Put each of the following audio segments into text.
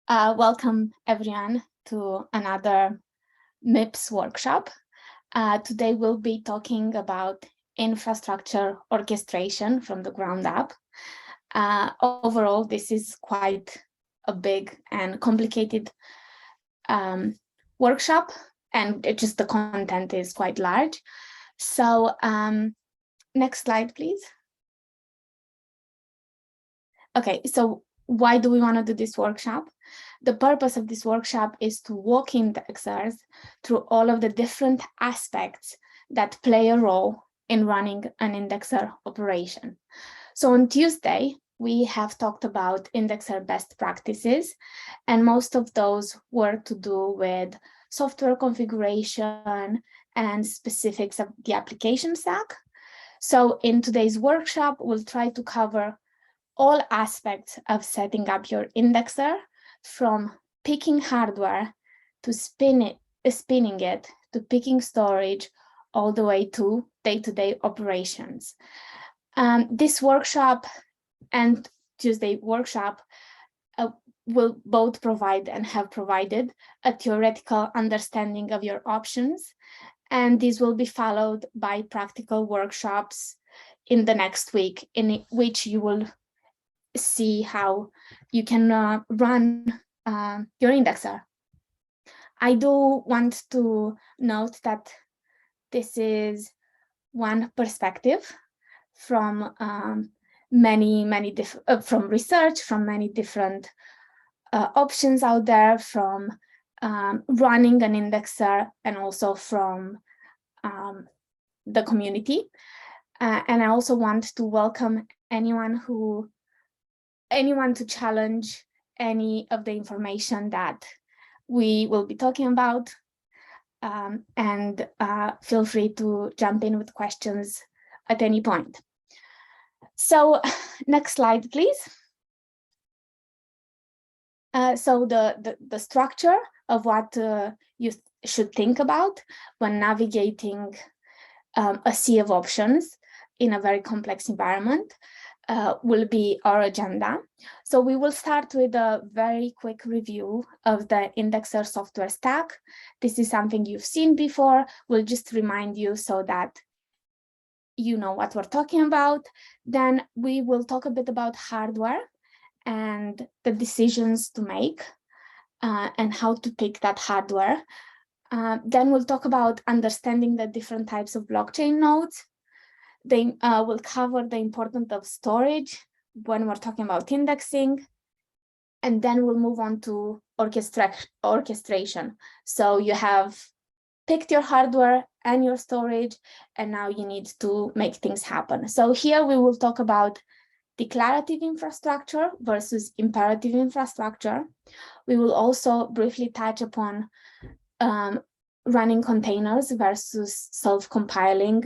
Welcome everyone to another MIPS workshop. Today we'll be talking about infrastructure orchestration from the ground up. Overall, this is quite a big and complicated workshop, and the content is quite large. So next slide, please. Okay, so why do we want to do this workshop? The purpose of this workshop is to walk indexers through all of the different aspects that play a role in running an indexer operation. So on Tuesday, we have talked about indexer best practices, and most of those were to do with software configuration and specifics of the application stack. So in today's workshop, we'll try to cover all aspects of setting up your indexer, from picking hardware to spinning it to picking storage, all the way to day-to-day operations. This workshop and Tuesday workshop will both provide and have provided a theoretical understanding of your options, and these will be followed by practical workshops in the next week, in which you will see how you can run your indexer. I do want to note that this is one perspective from from research, from many different options out there, from running an indexer, and also from the community. And I also want to welcome anyone to challenge any of the information that we will be talking about, and feel free to jump in with questions at any point. So next slide, please. So the structure of what you should think about when navigating a sea of options in a very complex environment will be our agenda. So we will start with a very quick review of the indexer software stack. This is something you've seen before. We'll just remind you so that you know what we're talking about. Then we will talk a bit about hardware and the decisions to make and how to pick that hardware. Then we'll talk about understanding the different types of blockchain nodes. They will cover the importance of storage when we're talking about indexing, and then we'll move on to orchestration. So you have picked your hardware and your storage, and now you need to make things happen. So here we will talk about declarative infrastructure versus imperative infrastructure. We will also briefly touch upon running containers versus self-compiling,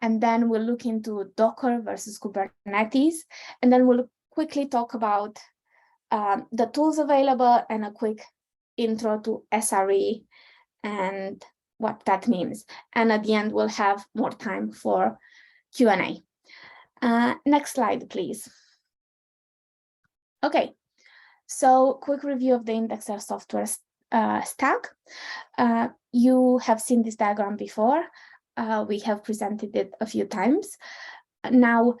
and then we'll look into Docker versus Kubernetes, and then we'll quickly talk about the tools available and a quick intro to SRE and what that means. And at the end, we'll have more time for Q&A. Next slide, please. Okay, so quick review of the indexer software stack. You have seen this diagram before. We have presented it a few times. Now,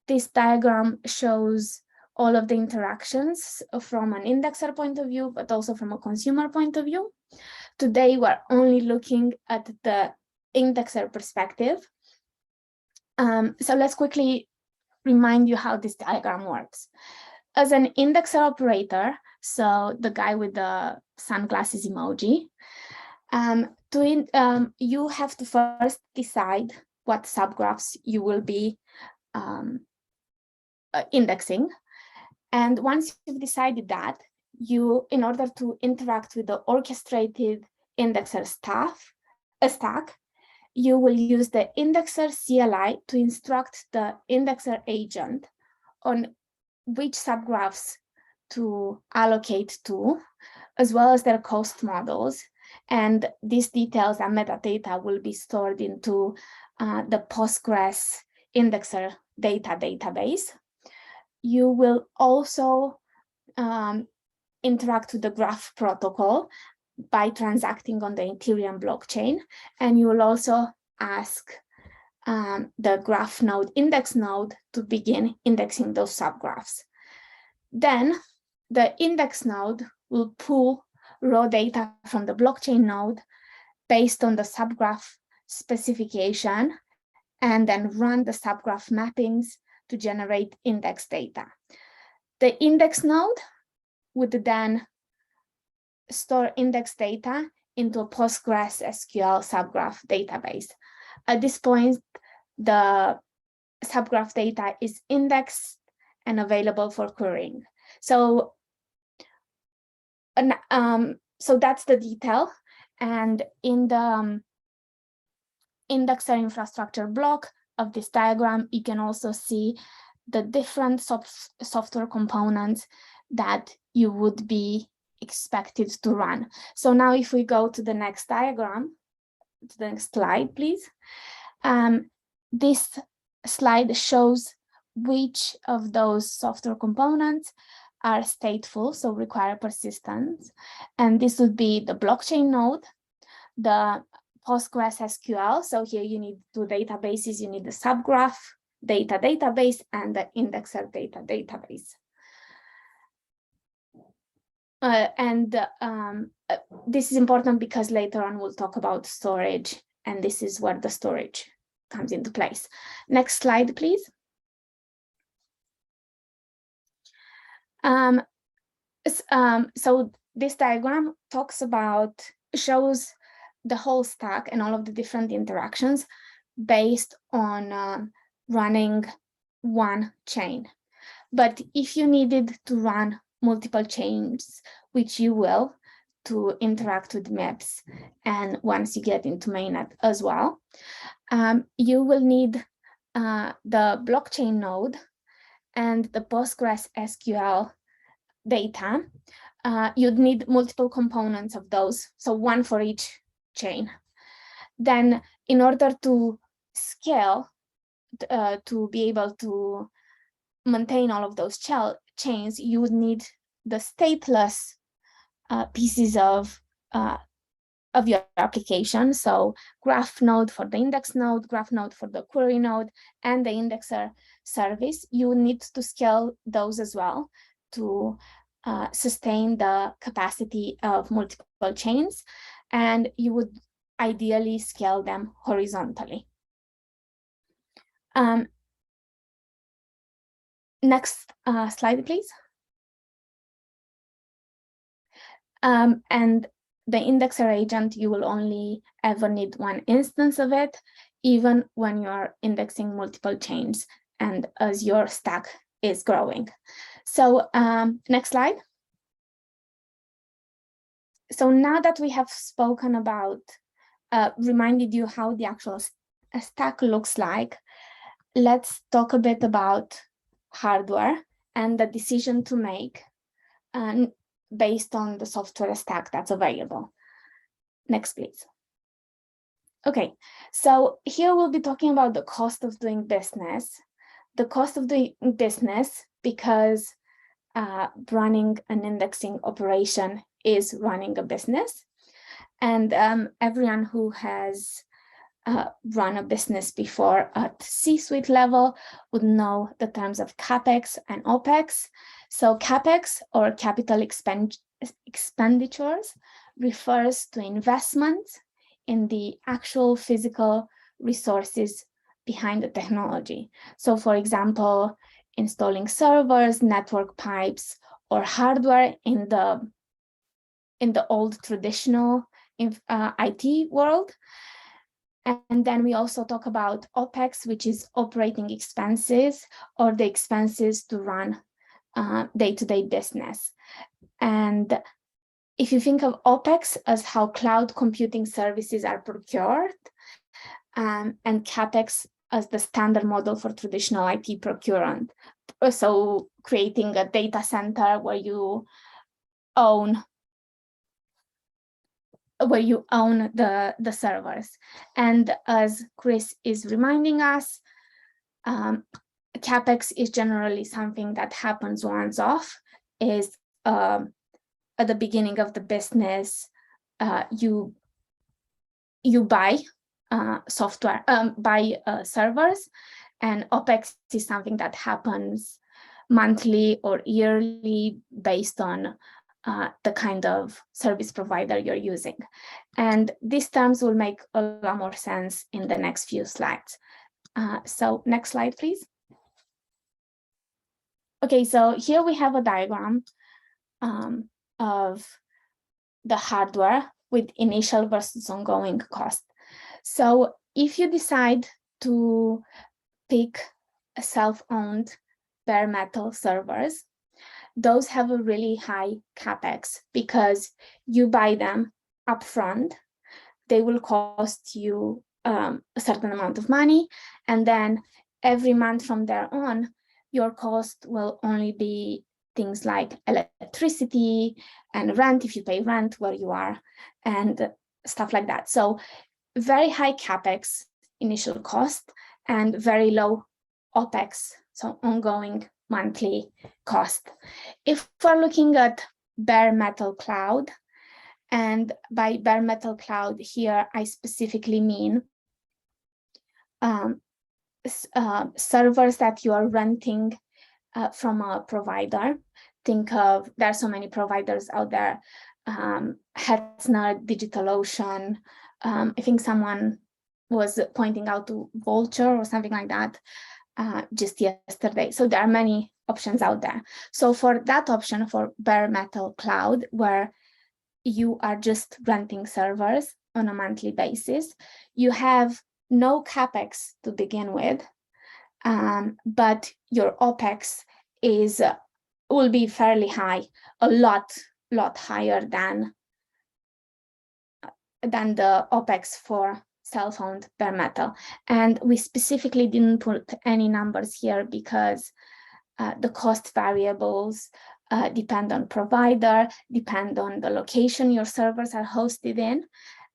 this diagram shows all of the interactions from an indexer point of view, but also from a consumer point of view. Today, we're only looking at the indexer perspective. So let's quickly remind you how this diagram works. As an indexer operator, so the guy with the sunglasses emoji, you have to first decide what subgraphs you will be indexing. And once you've decided that, in order to interact with the orchestrated indexer stack, you will use the indexer CLI to instruct the indexer agent on which subgraphs to allocate to, as well as their cost models. And these details and metadata will be stored into the Postgres indexer database. you will also interact with the graph protocol by transacting on the Ethereum blockchain, and you will also ask the graph node, index node, to begin indexing those subgraphs. Then the index node will pull raw data from the blockchain node based on the subgraph specification, and then run the subgraph mappings to generate index data. The index node would then store index data into a Postgres SQL subgraph database. At this point, the subgraph data is indexed and available for querying. So that's the detail. And in the indexer infrastructure block of this diagram, you can also see the different software components that you would be expected to run. So now if we go to the next diagram, to the next slide, please. This slide shows which of those software components are stateful, so require persistence. And this would be the blockchain node, the Postgres SQL. So here you need two databases. You need the subgraph data database and the indexer data database. This is important because later on we'll talk about storage, and this is where the storage comes into place. Next slide, please. So this diagram shows the whole stack and all of the different interactions based on running one chain. But if you needed to run multiple chains, which you will, to interact with maps, and once you get into mainnet as well, you will need the blockchain node and the Postgres SQL data. You'd need multiple components of those, so one for each chain. Then in order to scale, to be able to maintain all of those chains, you would need the stateless pieces of your application. So graph node for the index node, graph node for the query node, and the indexer service. You need to scale those as well to sustain the capacity of multiple chains, and you would ideally scale them horizontally. Next slide, please. And the indexer agent, you will only ever need one instance of it, even when you are indexing multiple chains and as your stack is growing. So next slide. So now that we have spoken about, reminded you how the actual stack looks like, let's talk a bit about hardware and the decision to make based on the software stack that's available. Next, please. Okay, so here we'll be talking about the cost of doing business. The cost of doing business, because running an indexing operation is running a business. And everyone who has run a business before at C-suite level would know the terms of CapEx and OpEx. So CapEx, or capital expenditures, refers to investments in the actual physical resources behind the technology. So for example, installing servers, network pipes, or hardware in the old traditional IT world. And then we also talk about OpEx, which is operating expenses, or the expenses to run day-to-day business. And if you think of OpEx as how cloud computing services are procured, and CapEx as the standard model for traditional IT procurement. So creating a data center where you own the servers. And as Chris is reminding us, CapEx is generally something that happens once off, is at the beginning of the business, you buy software, buy servers, and OpEx is something that happens monthly or yearly based on the kind of service provider you're using. And these terms will make a lot more sense in the next few slides. So next slide, please. Okay, so here we have a diagram of the hardware with initial versus ongoing cost. So if you decide to pick a self-owned bare metal servers, those have a really high CapEx because you buy them upfront. They will cost you a certain amount of money, and then every month from there on, your cost will only be things like electricity and rent, if you pay rent where you are, and stuff like that. So very high CapEx initial cost and very low OpEx, so ongoing monthly cost. If we're looking at bare metal cloud, and by bare metal cloud here, I specifically mean servers that you are renting from a provider. Think of, there are so many providers out there, Hetzner, DigitalOcean. I think someone was pointing out to Vulture or something like that just yesterday. So there are many options out there. So for that option, for bare metal cloud, where you are just renting servers on a monthly basis, you have no CapEx to begin with, but your OpEx will be fairly high, a lot higher than the OpEx for self-owned bare metal. And we specifically didn't put any numbers here because the cost variables depend on provider, depend on the location your servers are hosted in,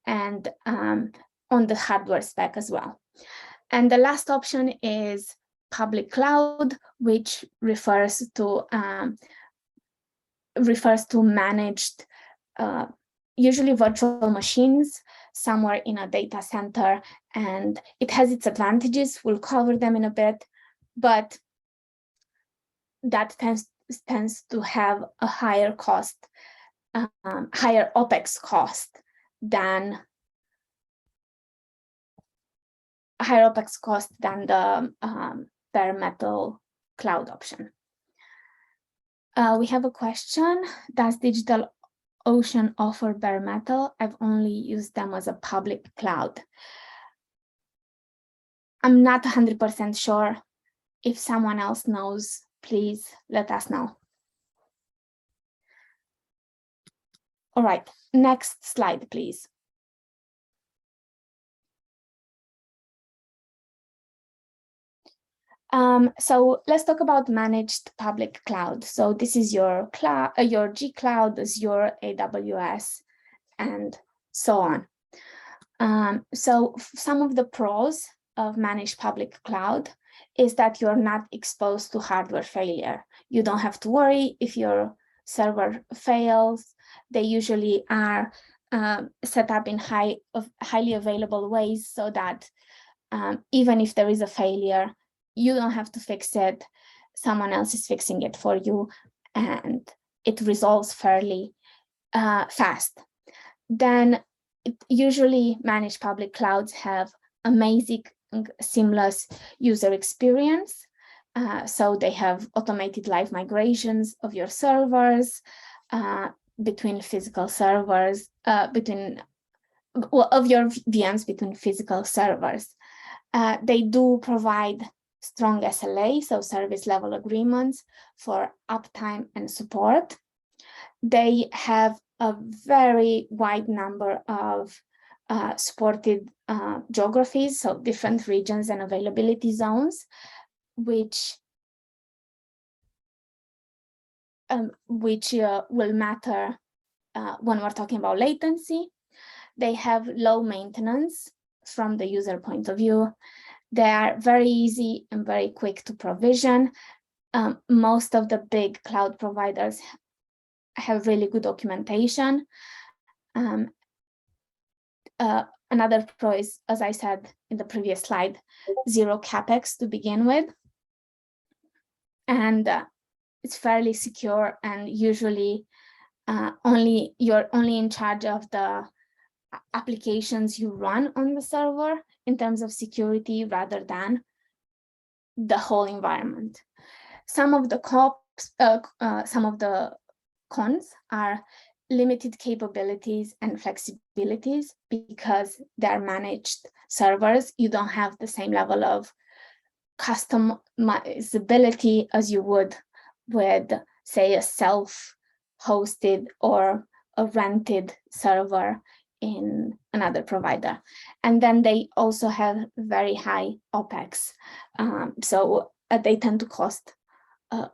and on the hardware spec as well. And the last option is public cloud, which refers to managed, usually virtual machines somewhere in a data center, and it has its advantages. We'll cover them in a bit, but that tends to have a higher cost, higher OpEx cost than the bare metal cloud option. We have a question: does DigitalOcean offer bare metal? I've only used them as a public cloud. I'm not 100% sure. If someone else knows, please let us know. All right, next slide, please. So let's talk about managed public cloud. So this is your cloud, your G Cloud, Azure, AWS, and so on. So some of the pros of managed public cloud is that you're not exposed to hardware failure. You don't have to worry if your server fails. They usually are set up in highly available ways so that even if there is a failure, you don't have to fix it. Someone else is fixing it for you, and it resolves fairly fast. Then usually managed public clouds have amazing, seamless user experience. So they have automated live migrations of your servers between physical servers, of your VMs between physical servers. They do provide strong SLA, so service level agreements for uptime and support. They have a very wide number of supported geographies, so different regions and availability zones, which will matter when we're talking about latency. They have low maintenance from the user point of view. They are very easy and very quick to provision. Most of the big cloud providers have really good documentation. Another pro is, as I said in the previous slide, zero capex to begin with. And it's fairly secure, and usually you're only in charge of the applications you run on the server in terms of security rather than the whole environment. Some of the cons are limited capabilities and flexibilities because they're managed servers. You don't have the same level of customizability as you would with, say, a self-hosted or a rented server in another provider. And then they also have very high OpEx. So they tend to cost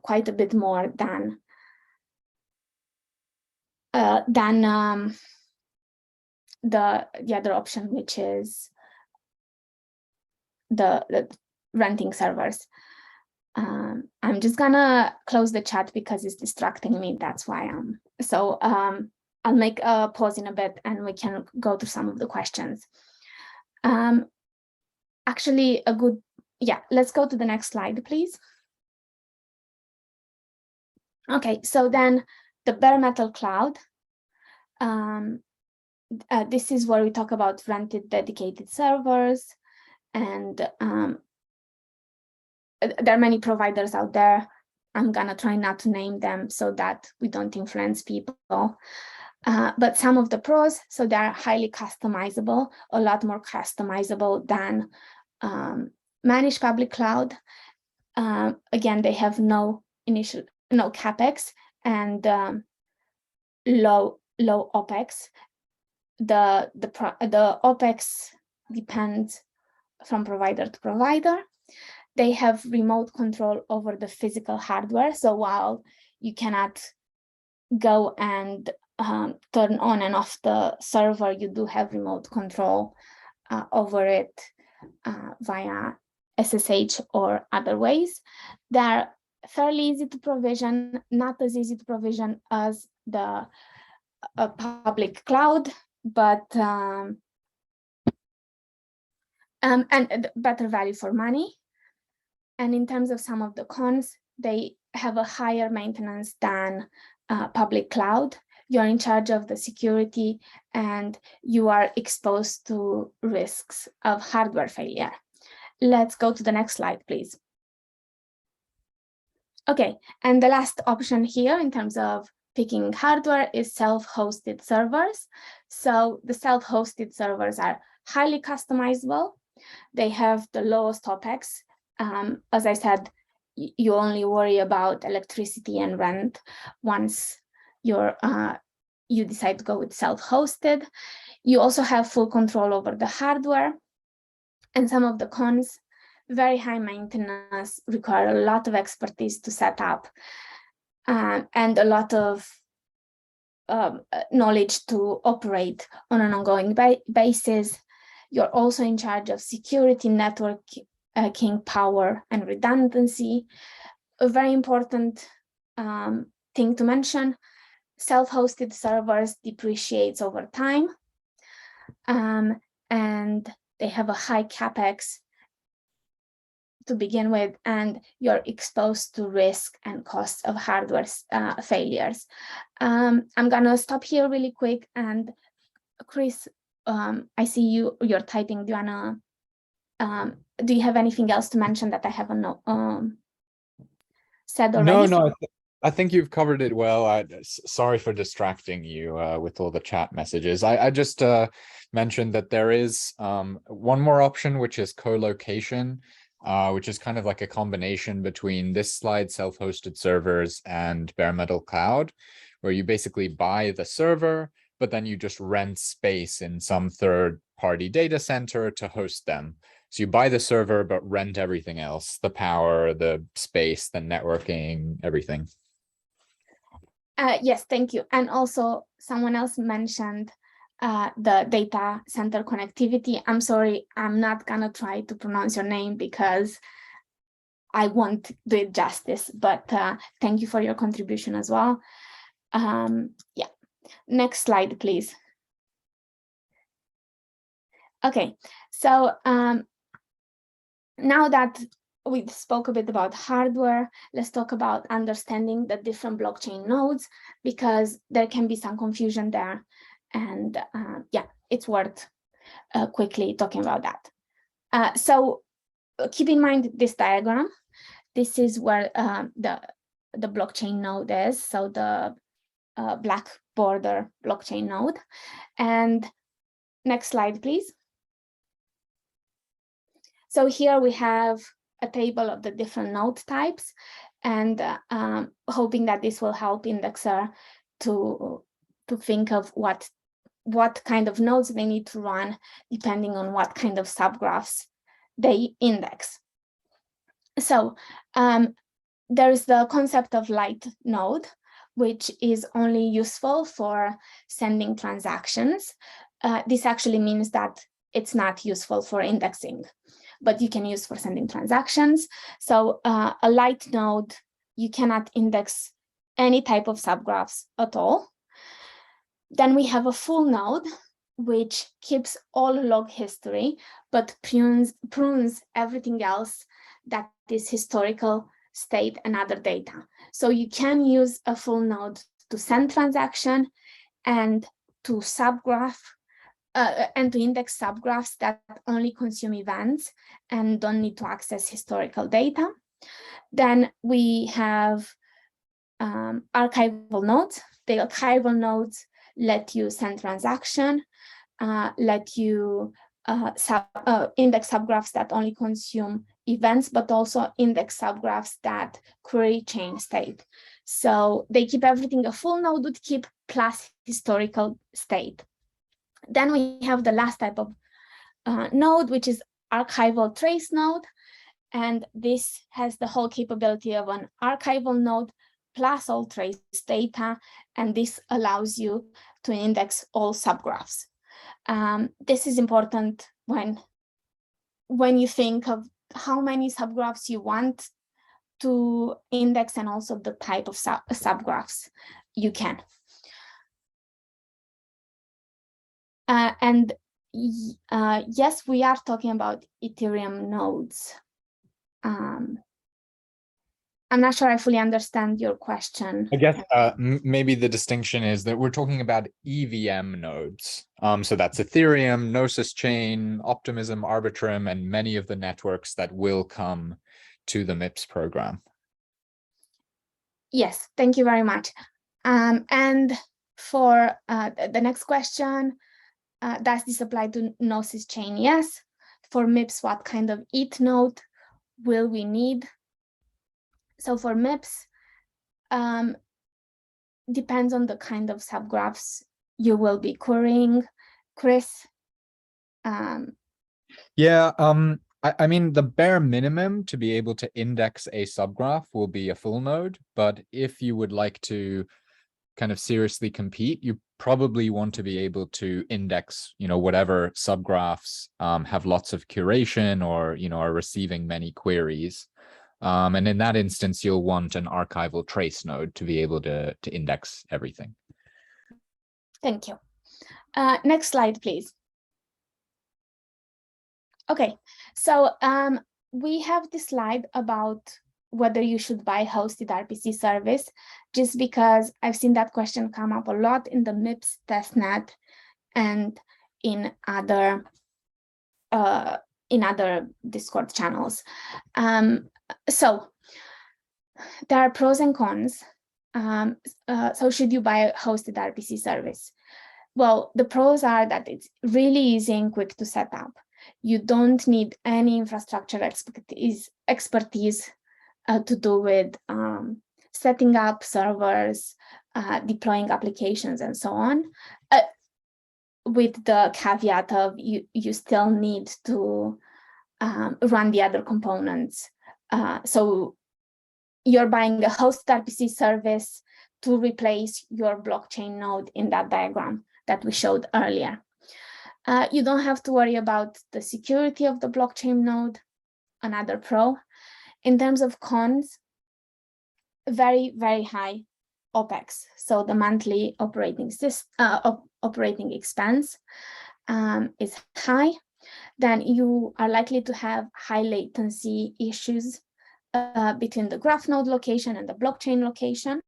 quite a bit more than the other option, which is the renting servers. I'm just gonna close the chat because it's distracting me. That's why I'll make a pause in a bit and we can go to some of the questions. Actually, let's go to the next slide, please. Okay, so then the bare metal cloud. This is where we talk about rented dedicated servers, and there are many providers out there. I'm gonna try not to name them so that we don't influence people. But some of the pros, so they're highly customizable, a lot more customizable than managed public cloud. Again, they have no capex and low OpEx. The OpEx depends from provider to provider. They have remote control over the physical hardware. So while you cannot go and turn on and off the server, you do have remote control over it via SSH or other ways. They're fairly easy to provision, not as easy to provision as the public cloud, but and better value for money. And in terms of some of the cons, they have a higher maintenance than public cloud. You're in charge of the security and you are exposed to risks of hardware failure. Let's go to the next slide, please. Okay, and the last option here in terms of picking hardware is self-hosted servers. So the self-hosted servers are highly customizable. They have the lowest OpEx. As I said, you only worry about electricity and rent once you decide to go with self-hosted. You also have full control over the hardware. And some of the cons, very high maintenance, require a lot of expertise to set up, and a lot of knowledge to operate on an ongoing basis. You're also in charge of security, networking, power, and redundancy. A very important thing to mention, self-hosted servers depreciates over time, and they have a high capex to begin with, and you're exposed to risk and costs of hardware failures. I'm gonna stop here really quick, and Chris, I see you're typing. Do you wanna do you have anything else to mention that I haven't said already? No, I think you've covered it well. Sorry for distracting you with all the chat messages. I just mentioned that there is one more option, which is co-location, which is kind of like a combination between this slide, self-hosted servers, and bare metal cloud, where you basically buy the server, but then you just rent space in some third-party data center to host them. So you buy the server, but rent everything else, the power, the space, the networking, everything. Yes, thank you. And also someone else mentioned the data center connectivity. I'm sorry, I'm not gonna try to pronounce your name because I won't do it justice, but thank you for your contribution as well. Yeah, next slide, please. Okay, so now that we spoke a bit about hardware, let's talk about understanding the different blockchain nodes, because there can be some confusion there. And yeah, it's worth quickly talking about that. So keep in mind this diagram. This is where the blockchain node is, so the black border blockchain node. And next slide, please. So here we have a table of the different node types, and hoping that this will help indexer to think of what kind of nodes they need to run depending on what kind of subgraphs they index. So there's the concept of light node, which is only useful for sending transactions. This actually means that it's not useful for indexing, but you can use for sending transactions. So a light node, you cannot index any type of subgraphs at all. Then we have a full node, which keeps all log history, but prunes everything else that is historical state and other data. So you can use a full node to send transaction and to subgraph and to index subgraphs that only consume events and don't need to access historical data. Then we have archival nodes. The archival nodes let you send transaction, let you index subgraphs that only consume events, but also index subgraphs that query chain state. So they keep everything a full node would keep plus historical state. Then we have the last type of node, which is archival trace node. And this has the whole capability of an archival node plus all trace data. And this allows you to index all subgraphs. This is important when you think of how many subgraphs you want to index and also the type of subgraphs you can. And yes, we are talking about Ethereum nodes. I'm not sure I fully understand your question. I guess maybe the distinction is that we're talking about EVM nodes. So that's Ethereum, Gnosis Chain, Optimism, Arbitrum, and many of the networks that will come to the MIPS program. Yes, thank you very much. And for the next question, does this apply to Gnosis Chain? Yes. For MIPS, what kind of ETH node will we need? So for MIPS, depends on the kind of subgraphs you will be querying. Chris? Yeah, I mean, the bare minimum to be able to index a subgraph will be a full node, but if you would like to kind of seriously compete, you probably want to be able to index, whatever subgraphs have lots of curation or, are receiving many queries. And in that instance, you'll want an archival trace node to be able to index everything. Thank you. Next slide, please. Okay, so we have this slide about whether you should buy hosted RPC service, just because I've seen that question come up a lot in the MIPS testnet and in other Discord channels. So there are pros and cons. So should you buy a hosted RPC service? Well, the pros are that it's really easy and quick to set up. You don't need any infrastructure expertise to do with setting up servers, deploying applications, and so on. With the caveat of you still need to run the other components. So you're buying a hosted RPC service to replace your blockchain node in that diagram. that we showed earlier. You don't have to worry about the security of the blockchain node, another pro. In terms of cons, very, very high OPEX. So the monthly operating expense is high. Then you are likely to have high latency issues between the graph node location and the blockchain location.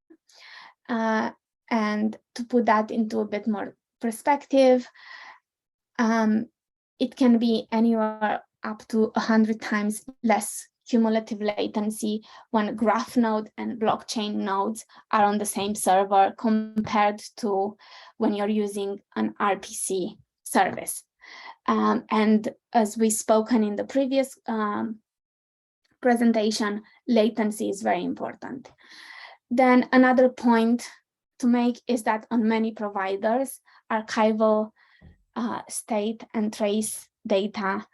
And to put that into a bit more perspective, it can be anywhere up to 100 times less cumulative latency when graph node and blockchain nodes are on the same server compared to when you're using an RPC service. And as we've spoken in the previous presentation, latency is very important. Then another point to make is that on many providers, archival state and trace data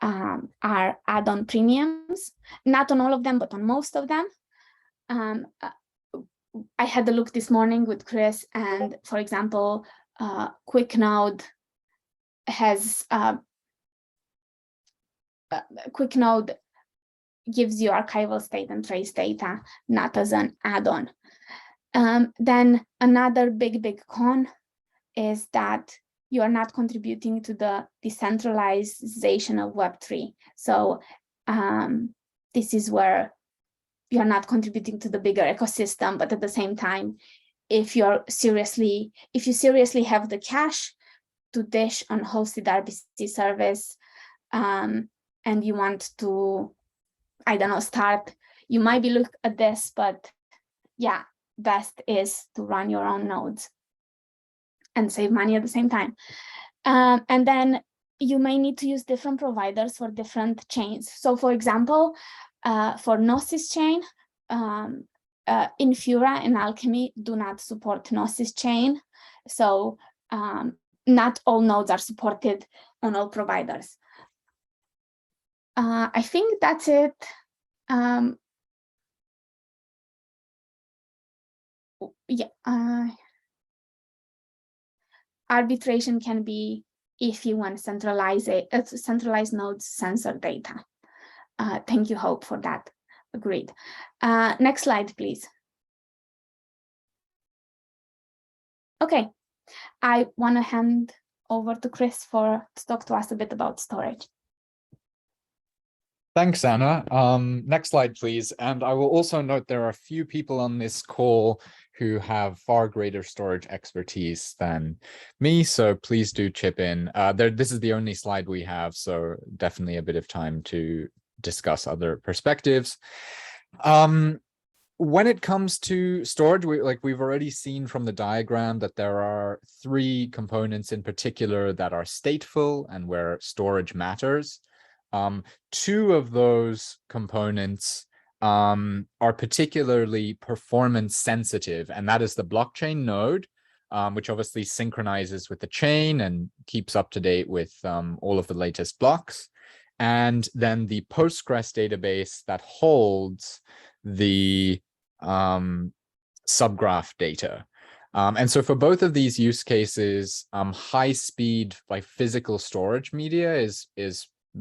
are add-on premiums, not on all of them, but on most of them. I had a look this morning with Chris, and for example, QuickNode has QuickNode gives you archival state and trace data, not as an add-on. Then another big con is that you are not contributing to the decentralization of Web3. So this is where you're not contributing to the bigger ecosystem, but at the same time, if you seriously have the cash to dish on hosted RPC service, and you want to, I don't know, start, you might be look at this, but yeah, best is to run your own nodes and save money at the same time. And then you may need to use different providers for different chains. So for example, for Gnosis chain, Infura and Alchemy do not support Gnosis chain. So not all nodes are supported on all providers. I think that's it. Arbitration can be if you want to centralize centralized nodes sensor data. Thank you, Hope, for that. Agreed. Next slide, please. Okay, I want to hand over to Chris to talk to us a bit about storage. Thanks, Anna. Next slide, please. And I will also note there are a few people on this call who have far greater storage expertise than me, so please do chip in. This is the only slide we have, so definitely a bit of time to discuss other perspectives. When it comes to storage, we've already seen from the diagram that there are 3 components in particular that are stateful and where storage matters. 2 of those components are particularly performance sensitive, and that is the blockchain node, which obviously synchronizes with the chain and keeps up to date with all of the latest blocks, and then the Postgres database that holds the subgraph data. And so for both of these use cases, high speed, like physical storage media is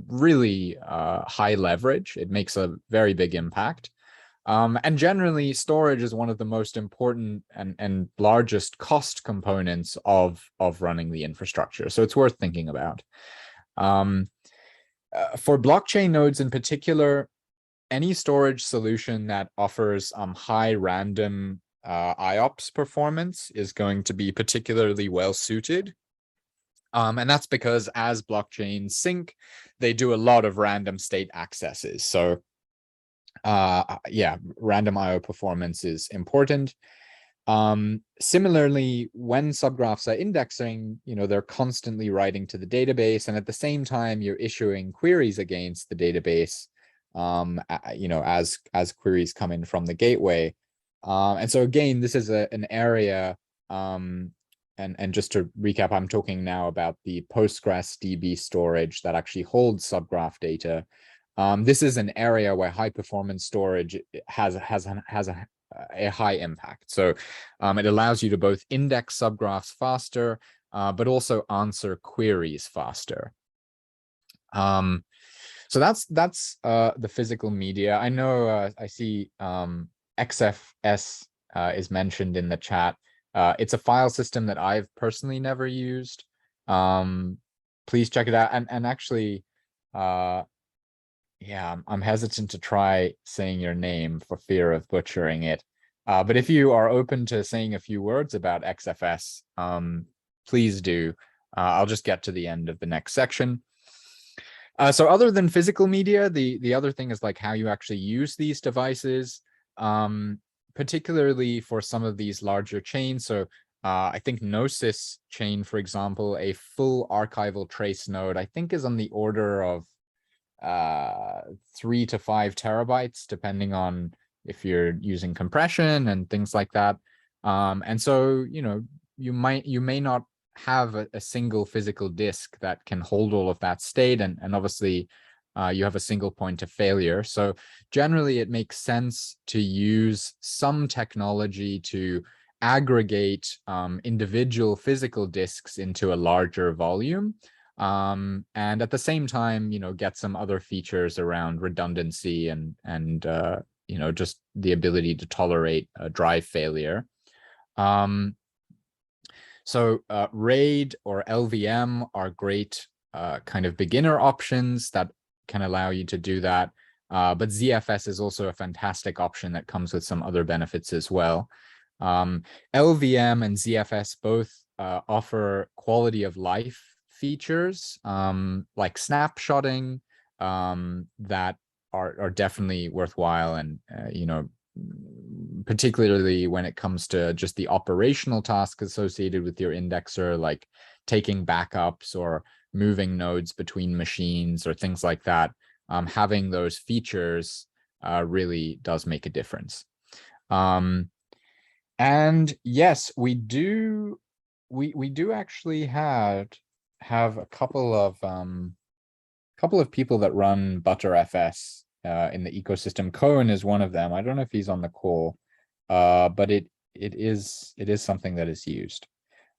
really high leverage. It makes a very big impact. And generally, storage is one of the most important and largest cost components of running the infrastructure. So it's worth thinking about. For blockchain nodes in particular, any storage solution that offers high random IOPS performance is going to be particularly well suited. And that's because as blockchains sync, they do a lot of random state accesses. So yeah, random IO performance is important. Similarly, when subgraphs are indexing, they're constantly writing to the database, and at the same time, you're issuing queries against the database, as queries come in from the gateway. And so again, this is an area, and just to recap, I'm talking now about the Postgres DB storage that actually holds subgraph data. This is an area where high performance storage has a high impact. So it allows you to both index subgraphs faster, but also answer queries faster. So that's the physical media. I know I see XFS is mentioned in the chat. It's a file system that I've personally never used. Please check it out. And actually, yeah, I'm hesitant to try saying your name for fear of butchering it. But if you are open to saying a few words about XFS, please do. I'll just get to the end of the next section. So other than physical media, the other thing is like how you actually use these devices, particularly for some of these larger chains. So I think Gnosis chain, for example, a full archival trace node, I think is on the order of 3 to 5 terabytes, depending on if you're using compression and things like that. And so, you know, you may not have a single physical disk that can hold all of that state, and obviously you have a single point of failure. So generally it makes sense to use some technology to aggregate individual physical disks into a larger volume, and at the same time, you know, get some other features around redundancy and you know, just the ability to tolerate drive failure. So RAID or LVM are great kind of beginner options that can allow you to do that. But ZFS is also a fantastic option that comes with some other benefits as well. LVM and ZFS both offer quality of life features like snapshotting that are definitely worthwhile, and you know, particularly when it comes to just the operational tasks associated with your indexer, like taking backups or moving nodes between machines or things like that. Having those features really does make a difference. And yes, we do actually have a couple of people that run ButterFS in the ecosystem. Cohen is one of them. I don't know if he's on the call, but it is something that is used.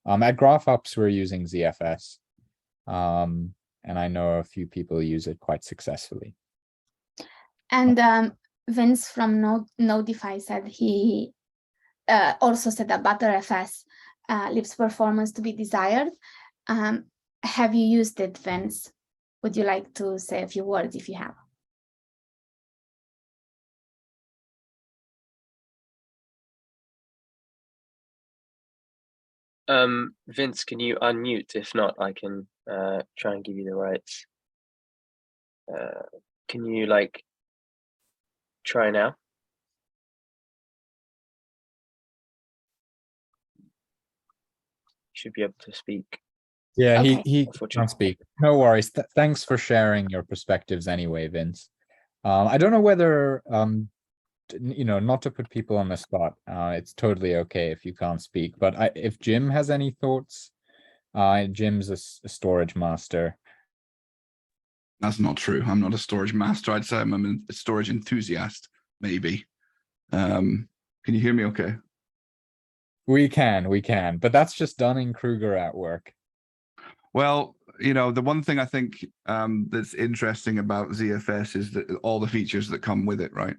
At GraphOps, we're using ZFS, and I know a few people use it quite successfully. And Vince from Nodify said he also said that ButterFS leaves performance to be desired. Have you used it, Vince? Would you like to say a few words if you have? Vince, can you unmute? If not, I can try and give you the rights. Can you like try now? Should be able to speak. Yeah, Okay. he can't speak. No worries. Thanks for sharing your perspectives anyway, Vince. I don't know whether you know, not to put people on the spot. It's totally okay if you can't speak, but if Jim has any thoughts, Jim's a storage master. That's not true. I'm not a storage master. I'd say I'm a storage enthusiast, maybe. Can you hear me okay? We can, but that's just Dunning-Kruger at work. Well, you know, the one thing I think that's interesting about ZFS is that all the features that come with it, right?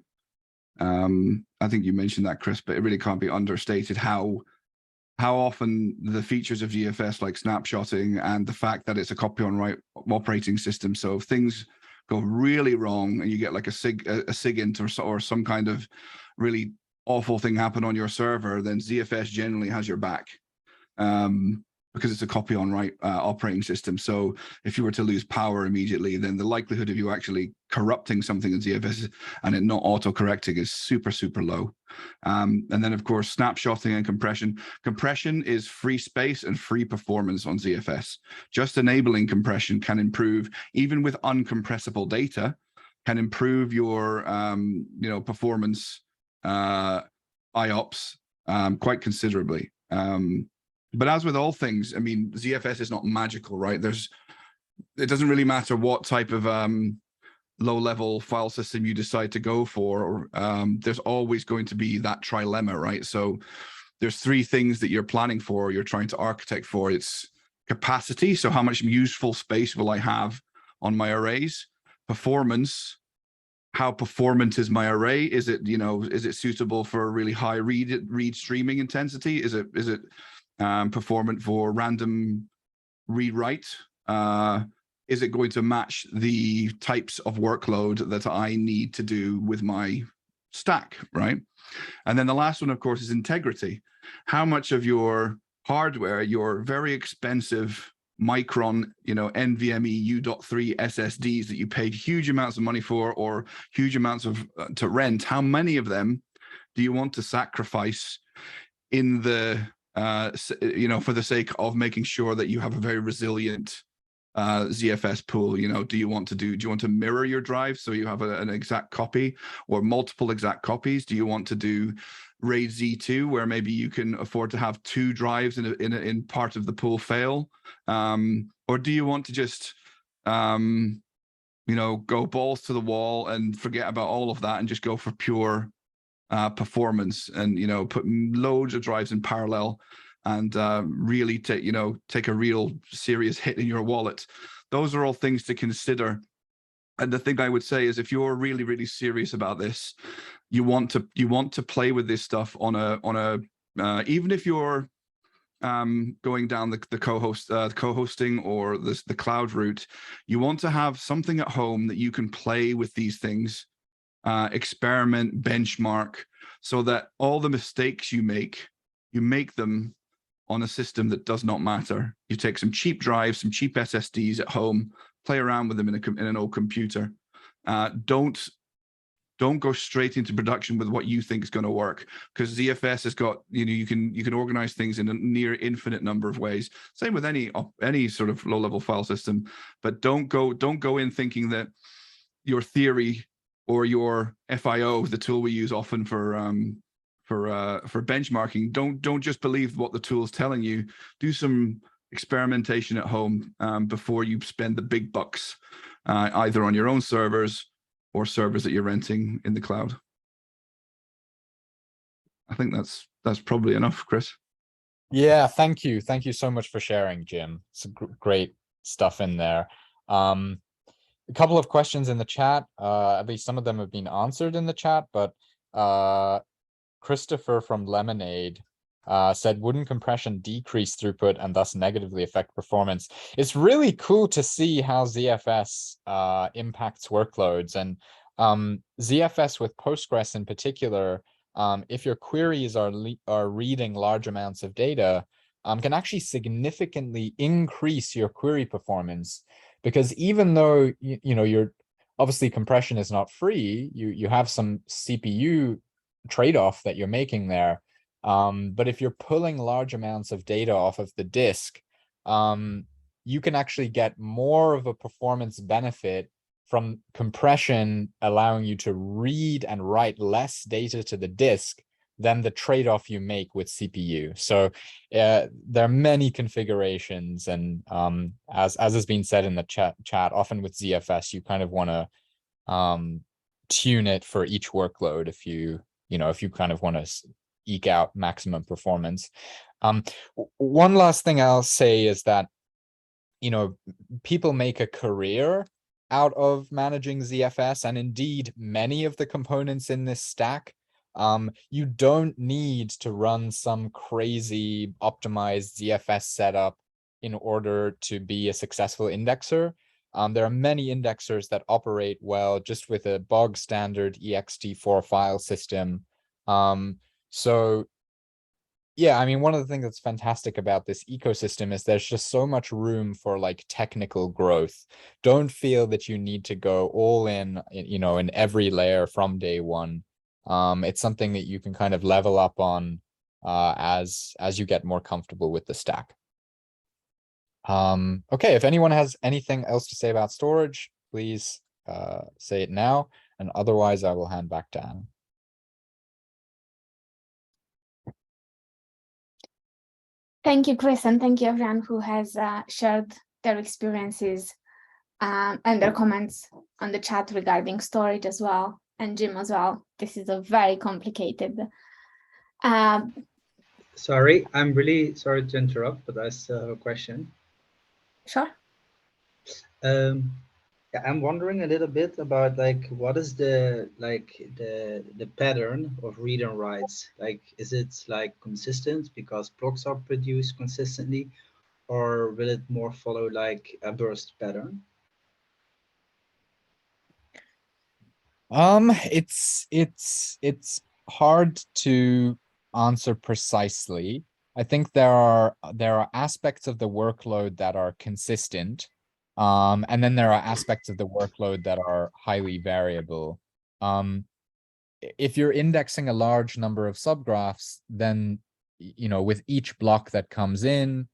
I think you mentioned that, Chris, but it really can't be understated how often the features of ZFS, like snapshotting and the fact that it's a copy-on-write operating system. So if things go really wrong and you get like a SIGINT or some kind of really awful thing happen on your server, then ZFS generally has your back. Because it's a copy-on-write operating system. So if you were to lose power immediately, then the likelihood of you actually corrupting something in ZFS and it not auto-correcting is super, super low. And then, of course, snapshotting and compression. Compression is free space and free performance on ZFS. Just enabling compression can improve, even with uncompressible data, can improve your you know, performance IOPS quite considerably. But as with all things, I mean, ZFS is not magical, right? It doesn't really matter what type of low-level file system you decide to go for. There's always going to be that trilemma, right? So there's three things that you're planning for, you're trying to architect for. It's capacity, so how much useful space will I have on my arrays? Performance, how performant is my array? Is it, you know, is it suitable for really high read streaming intensity? Is it performant for random read write? Is it going to match the types of workload that I need to do with my stack, right? And then the last one, of course, is integrity. How much of your hardware, your very expensive Micron, you know, NVMe U.3 SSDs that you paid huge amounts of money for, or huge amounts of to rent, how many of them do you want to sacrifice in the you know, for the sake of making sure that you have a very resilient ZFS pool? You know, do you want to mirror your drive so you have an exact copy, or multiple exact copies? Do you want to do RAID Z2, where maybe you can afford to have 2 drives in part of the pool fail? Or do you want to just you know, go balls to the wall and forget about all of that and just go for pure performance, and, you know, put loads of drives in parallel and really take a real serious hit in your wallet? Those are all things to consider. And the thing I would say is, if you're really, really serious about this, you want to play with this stuff on a even if you're going down the co-hosting or the cloud route, you want to have something at home that you can play with these things, experiment, benchmark, so that all the mistakes you make them on a system that does not matter. You take some cheap drives, some cheap SSDs at home, play around with them in an old computer. Don't go straight into production with what you think is going to work, because ZFS has got, you know, you can organize things in a near infinite number of ways. Same with any sort of low-level file system. But don't go in thinking that your theory or your FIO, the tool we use often for benchmarking, don't just believe what the tool is telling you. Do some experimentation at home before you spend the big bucks either on your own servers or servers that you're renting in the cloud. I think that's probably enough, Chris. Yeah, thank you so much for sharing, Jim. It's great stuff in there. A couple of questions in the chat. At least some of them have been answered in the chat, but Christopher from Lemonade said, wouldn't compression decrease throughput and thus negatively affect performance? It's really cool to see how ZFS impacts workloads. And ZFS with Postgres in particular, if your queries are reading large amounts of data, can actually significantly increase your query performance. Because even though you know, you're obviously, compression is not free, you have some CPU trade-off that you're making there. But if you're pulling large amounts of data off of the disk, you can actually get more of a performance benefit from compression, allowing you to read and write less data to the disk than the trade-off you make with CPU. So there are many configurations, and as has been said in the chat, often with ZFS, you kind of want to tune it for each workload if you kind of want to eke out maximum performance. One last thing I'll say is that, you know, people make a career out of managing ZFS, and indeed many of the components in this stack. You don't need to run some crazy optimized ZFS setup in order to be a successful indexer. There are many indexers that operate well just with a bog standard ext4 file system. So yeah, I mean, one of the things that's fantastic about this ecosystem is there's just so much room for like technical growth. Don't feel that you need to go all in, you know, in every layer from day one. It's something that you can kind of level up on as you get more comfortable with the stack. Okay, if anyone has anything else to say about storage, please say it now, and otherwise I will hand back to Anna. Thank you, Chris, and thank you everyone who has shared their experiences and their comments on the chat regarding storage as well, and Jim as well. This is a very complicated. Sorry, I'm really sorry to interrupt, but I still have a question. Sure. Yeah, I'm wondering a little bit about like what is the the pattern of read and writes? Like, is it like consistent because blocks are produced consistently, or will it more follow like a burst pattern? It's hard to answer precisely. I think there are aspects of the workload that are consistent, and then there are aspects of the workload that are highly variable. If you're indexing a large number of subgraphs, then with each block that comes in,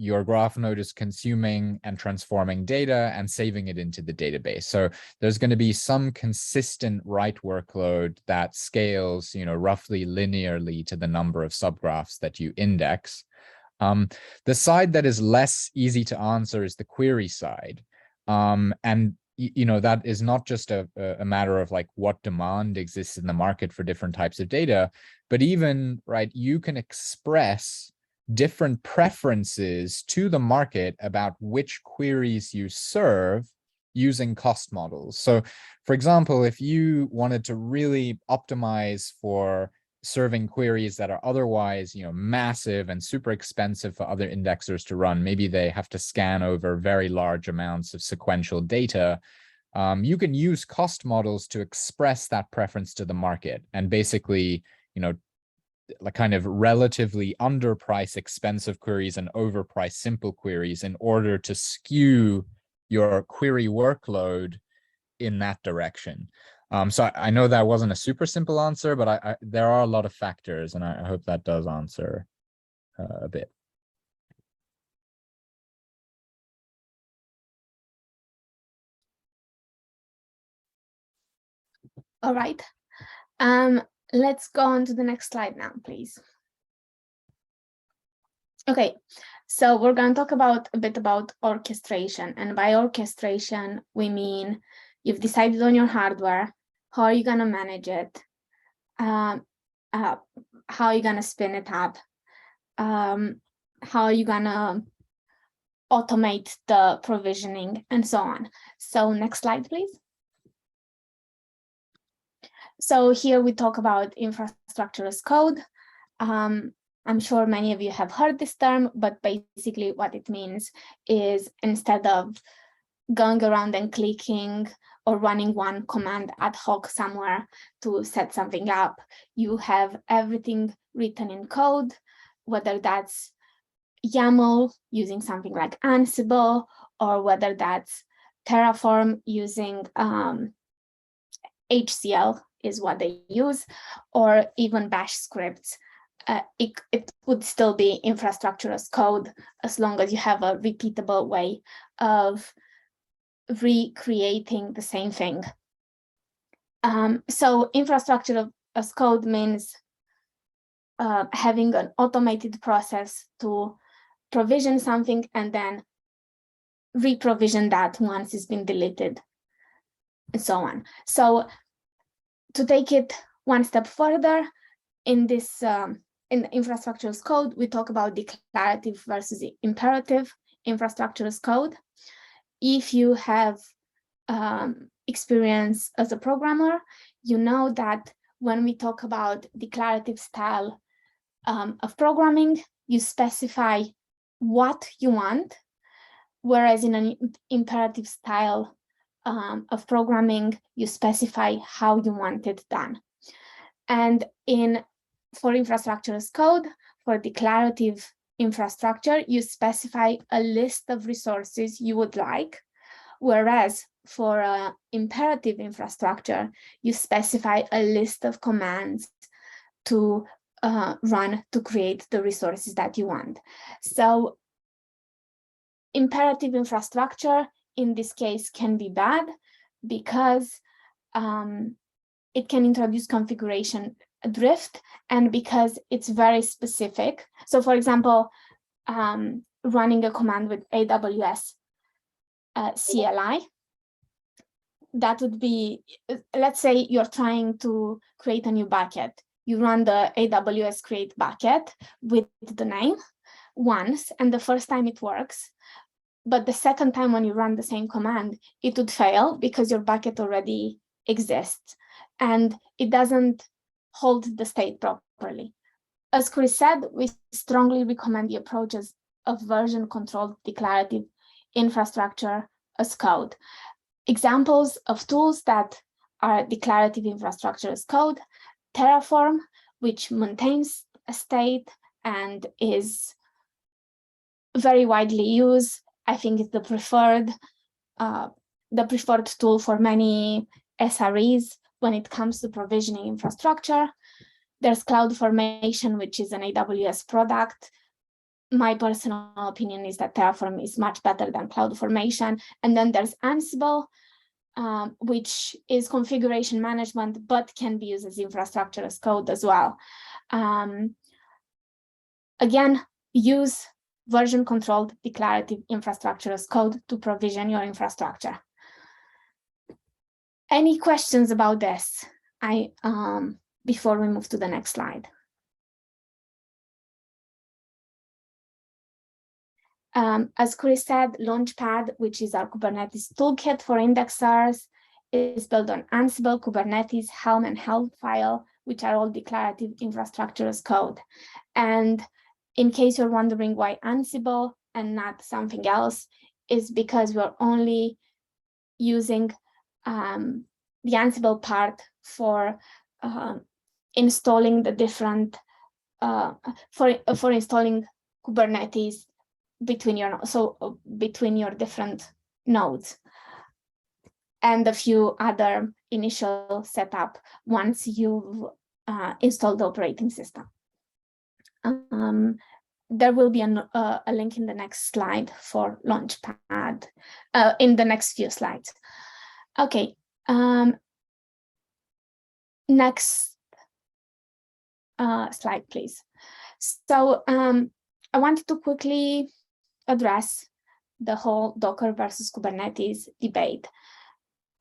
your graph node is consuming and transforming data and saving it into the database. So there's going to be some consistent write workload that scales, roughly linearly to the number of subgraphs that you index. The side that is less easy to answer is the query side. And that is not just a matter of like what demand exists in the market for different types of data, but even, right, you can express different preferences to the market about which queries you serve using cost models. So for example, if you wanted to really optimize for serving queries that are otherwise, massive and super expensive for other indexers to run, maybe they have to scan over very large amounts of sequential data, you can use cost models to express that preference to the market and basically, like kind of relatively underpriced expensive queries and overpriced simple queries in order to skew your query workload in that direction. So I know that wasn't a super simple answer, but there are a lot of factors, and I hope that does answer a bit. All right. Let's go on to the next slide now, please. Okay, so we're going to talk a bit about orchestration. And by orchestration, we mean you've decided on your hardware, how are you going to manage it, how are you going to spin it up, how are you going to automate the provisioning, and so on. So next slide, please. So here we talk about infrastructure as code. I'm sure many of you have heard this term, but basically what it means is instead of going around and clicking or running one command ad hoc somewhere to set something up, you have everything written in code, whether that's YAML using something like Ansible, or whether that's Terraform using HCL is what they use, or even Bash scripts. It would still be infrastructure as code as long as you have a repeatable way of recreating the same thing. So infrastructure as code means having an automated process to provision something and then reprovision that once it's been deleted, and so on. So to take it one step further, in this in the infrastructure as code, we talk about declarative versus imperative infrastructure as code. If you have experience as a programmer, you know that when we talk about declarative style of programming, you specify what you want, whereas in an imperative style of programming, you specify how you want it done. And for infrastructure as code, for declarative infrastructure, you specify a list of resources you would like, whereas for imperative infrastructure, you specify a list of commands to run to create the resources that you want. So imperative infrastructure in this case can be bad because it can introduce configuration drift, and because it's very specific. So for example, running a command with AWS CLI, that would be, let's say you're trying to create a new bucket. You run the AWS create bucket with the name once, and the first time it works. but the second time when you run the same command, it would fail because your bucket already exists and it doesn't hold the state properly. As Chris said, we strongly recommend the approaches of version-controlled declarative infrastructure as code. Examples of tools that are declarative infrastructure as code: Terraform, which maintains a state and is very widely used. I think it's the preferred tool for many SREs when it comes to provisioning infrastructure. There's CloudFormation, which is an AWS product. My personal opinion is that Terraform is much better than CloudFormation. And then there's Ansible, which is configuration management, but can be used as infrastructure as code as well. Again, use version-controlled declarative infrastructure as code to provision your infrastructure. Any questions about this? Before we move to the next slide. As Chris said, Launchpad, which is our Kubernetes toolkit for indexers, is built on Ansible, Kubernetes, Helm, and Hellfire, which are all declarative infrastructure as code. And in case you're wondering why Ansible and not something else, is because we're only using the Ansible part for installing the different for installing Kubernetes between your different nodes, and a few other initial setup once you've installed the operating system. There will be a link in the next slide for Launchpad, in the next few slides. Okay, next slide, please. So I wanted to quickly address the whole Docker versus Kubernetes debate.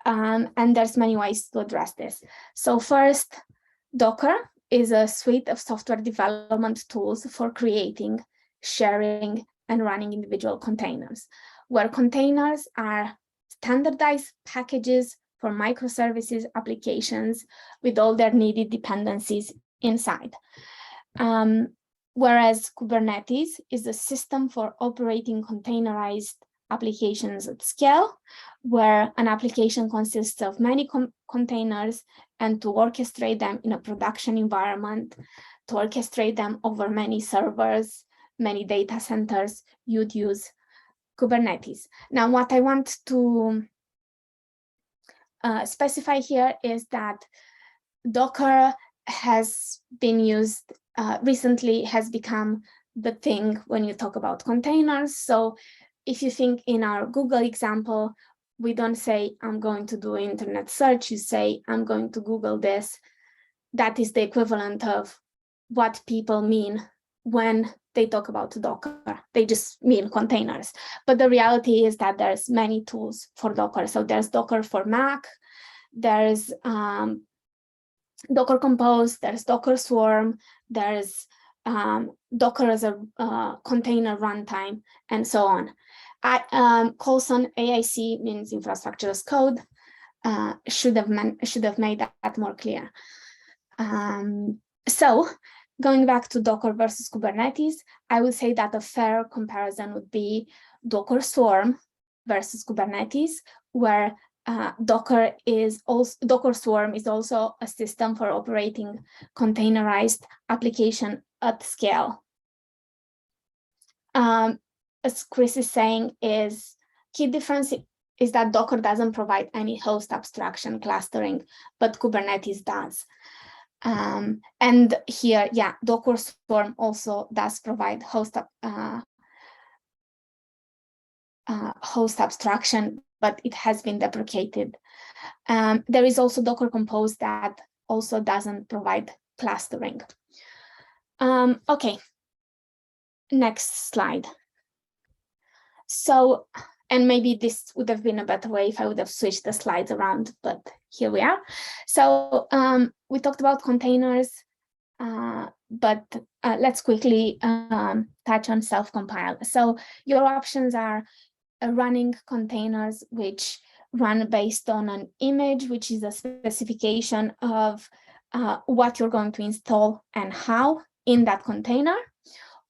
And there's many ways to address this. So first, Docker is a suite of software development tools for creating, sharing, and running individual containers, where containers are standardized packages for microservices applications with all their needed dependencies inside. Whereas Kubernetes is a system for operating containerized applications at scale, where an application consists of many containers, and to orchestrate them in a production environment, to orchestrate them over many servers, many data centers, you'd use Kubernetes. Now, what I want to specify here is that Docker has been used recently, has become the thing when you talk about containers. So if you think in our Google example, we don't say, I'm going to do internet search, you say, I'm going to Google this. That is the equivalent of what people mean when they talk about Docker. They just mean containers. But the reality is that there's many tools for Docker. So there's Docker for Mac, there's Docker Compose, there's Docker Swarm, there's Docker as a container runtime, and so on. Colson AIC means infrastructure as code. Should have made that more clear. So going back to Docker versus Kubernetes, I would say that a fair comparison would be Docker Swarm versus Kubernetes, where Docker Swarm is also a system for operating containerized application at scale. As Chris is saying, key difference is that Docker doesn't provide any host abstraction clustering, but Kubernetes does. And here, yeah, Docker Swarm also does provide host abstraction, but it has been deprecated. There is also Docker Compose that also doesn't provide clustering. Okay, next slide. So, and maybe this would have been a better way if I would have switched the slides around, but here we are. So we talked about containers, but let's quickly touch on self-compile. So your options are running containers which run based on an image, which is a specification of what you're going to install and how in that container,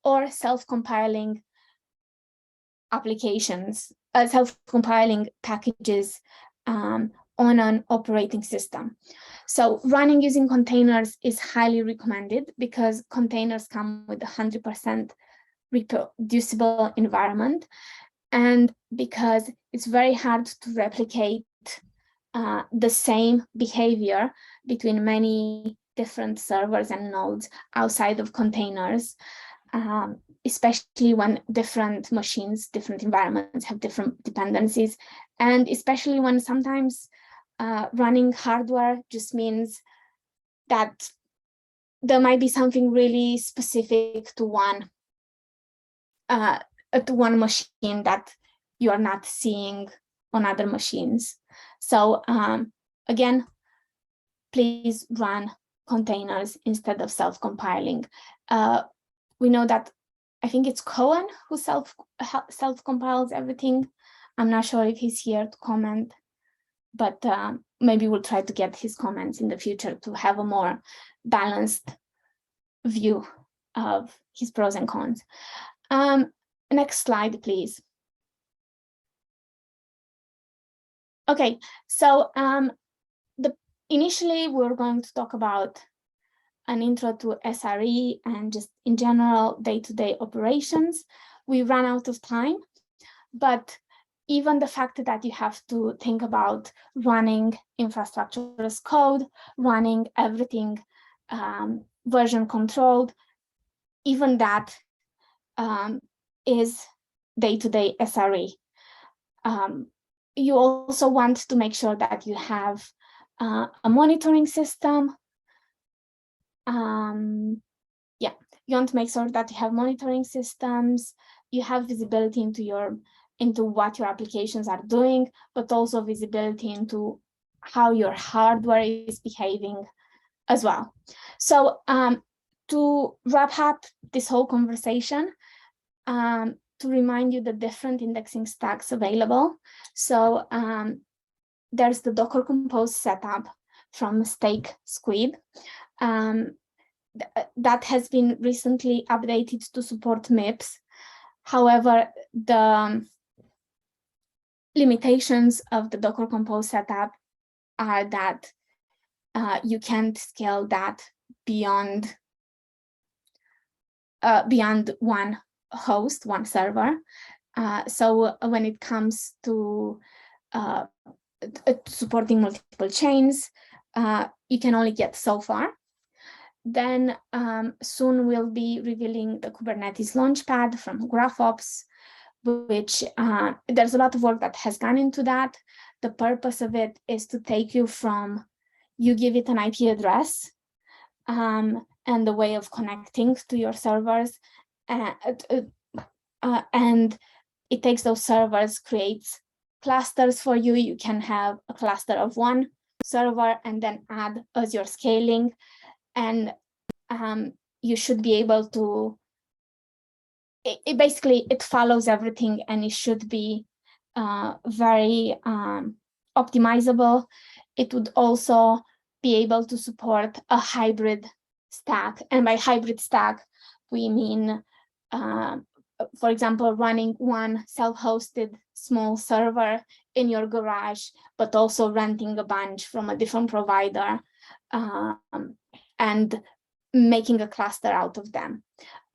or self-compiling applications, self-compiling packages on an operating system. So running using containers is highly recommended because containers come with 100% reproducible environment, and because it's very hard to replicate the same behavior between many different servers and nodes outside of containers, especially when different machines, different environments have different dependencies, and especially when sometimes running hardware just means that there might be something really specific to one machine that you are not seeing on other machines. So again, please run containers instead of self-compiling. We know that, I think it's Cohen who self-compiles everything. I'm not sure if he's here to comment, but maybe we'll try to get his comments in the future to have a more balanced view of his pros and cons. Next slide, please. Okay, so initially we're going to talk about an intro to SRE and just in general day-to-day operations. We ran out of time, but even the fact that you have to think about running infrastructure as code, running everything version controlled, even that is day-to-day SRE. You also want to make sure that you have a monitoring system. Yeah, you want to make sure that you have monitoring systems, you have visibility into what your applications are doing, but also visibility into how your hardware is behaving as well. So to wrap up this whole conversation, to remind you the different indexing stacks available. So there's the Docker Compose setup from Stake Squid. That has been recently updated to support MIPS. However, the limitations of the Docker Compose setup are that you can't scale that beyond one host, one server. So when it comes to supporting multiple chains, you can only get so far. Then soon we'll be revealing the Kubernetes Launchpad from GraphOps, which there's a lot of work that has gone into that. The purpose of it is to take you from, you give it an IP address and the way of connecting to your servers, and it takes those servers, creates clusters for you. You can have a cluster of one server and then add as you're scaling, and you should be able to, it follows everything, and it should be very optimizable. It would also be able to support a hybrid stack, and by hybrid stack we mean for example, running one self-hosted small server in your garage, but also renting a bunch from a different provider and making a cluster out of them.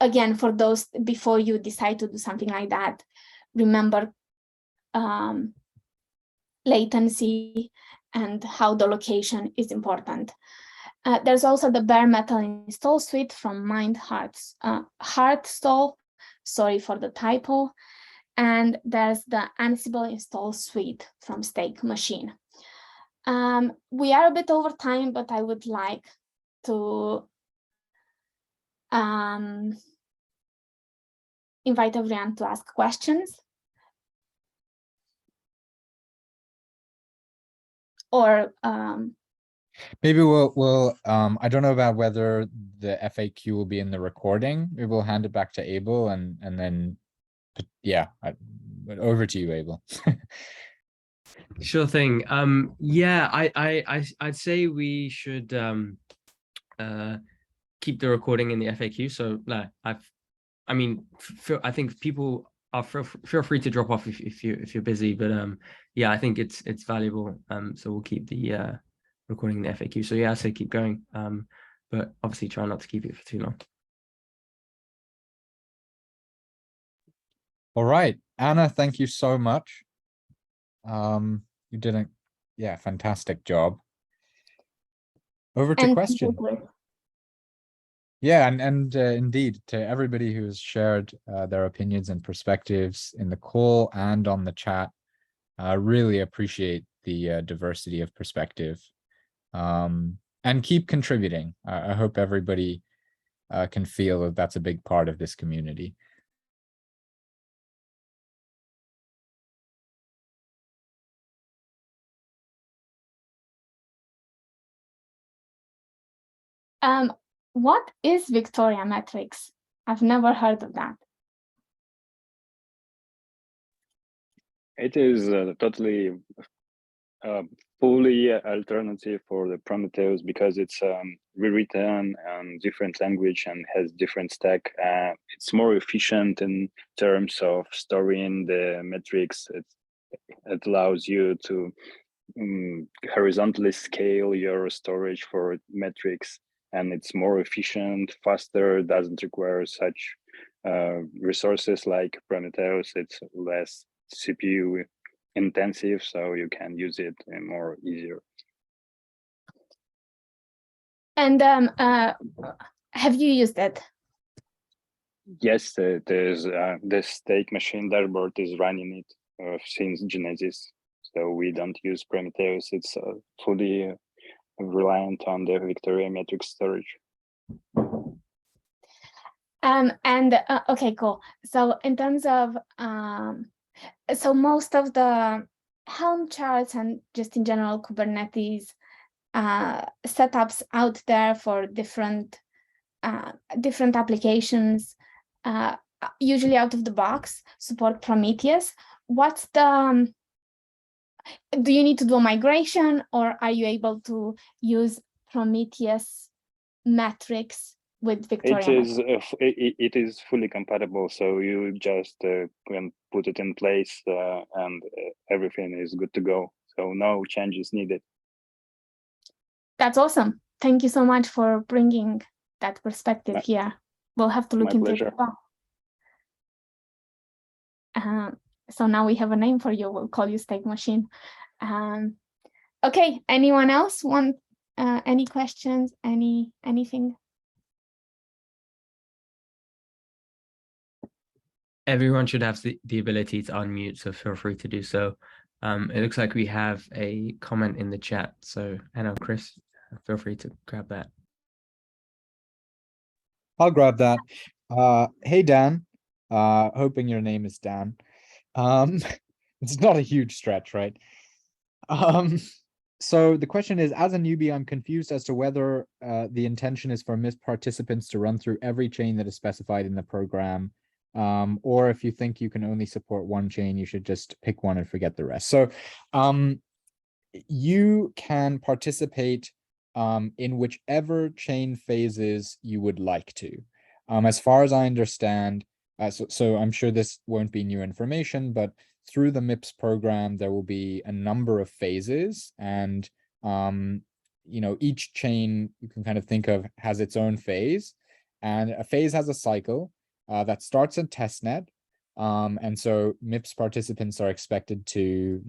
Again, for those, before you decide to do something like that, remember latency and how the location is important. There's also the bare metal install suite from Mind Heartstall. Sorry for the typo. And there's the Ansible install suite from Stake Machine. We are a bit over time, but I would like to invite everyone to ask questions. Or maybe we'll I don't know about whether the FAQ will be in the recording. Maybe we'll hand it back to Abel and then yeah, but over to you, Abel. Sure thing. Yeah, I'd say we should keep the recording in the FAQ. So no, I think people are feel free to drop off if you're busy, but yeah, I think it's valuable. So we'll keep the recording in the FAQ. So yeah, I say keep going. But obviously try not to keep it for too long. All right, Anna, thank you so much. You did a fantastic job. Over to question. Yeah, and indeed, to everybody who has shared their opinions and perspectives in the call and on the chat, I really appreciate the diversity of perspective. And keep contributing. I hope everybody can feel that that's a big part of this community. What is Victoria metrics? I've never heard of that. It is totally fully alternative for the Prometheus because it's rewritten and different language and has different stack. It's more efficient in terms of storing the metrics. It allows you to horizontally scale your storage for metrics, and it's more efficient, faster, doesn't require such resources like Prometheus. It's less CPU intensive, so you can use it more easier. And have you used it? Yes, there's the stake machine dashboard is running it since Genesis. So we don't use Prometheus. It's fully reliant on the Victoria metric storage. Okay, cool. So in terms of so most of the Helm charts and just in general Kubernetes setups out there for different applications, usually out of the box support Prometheus. What's the do you need to do a migration, or are you able to use Prometheus metrics with Victoria? It is fully compatible, so you just can put it in place and everything is good to go. So no changes needed. That's awesome. Thank you so much for bringing that perspective here. We'll have to look into it as well. So now we have a name for you. We'll call you Stake Machine. Okay, anyone else want any questions, anything? Everyone should have the ability to unmute, so feel free to do so. It looks like we have a comment in the chat. So Anna, Chris, feel free to grab that. I'll grab that. Hey, Dan. Hoping your name is Dan. It's not a huge stretch, right? So the question is, as a newbie, I'm confused as to whether the intention is for MISP participants to run through every chain that is specified in the program, or if you think you can only support one chain, you should just pick one and forget the rest. So you can participate in whichever chain phases you would like to. As far as I understand, so I'm sure this won't be new information, but through the MIPS program, there will be a number of phases, and each chain you can kind of think of has its own phase, and a phase has a cycle that starts in testnet, and so MIPS participants are expected to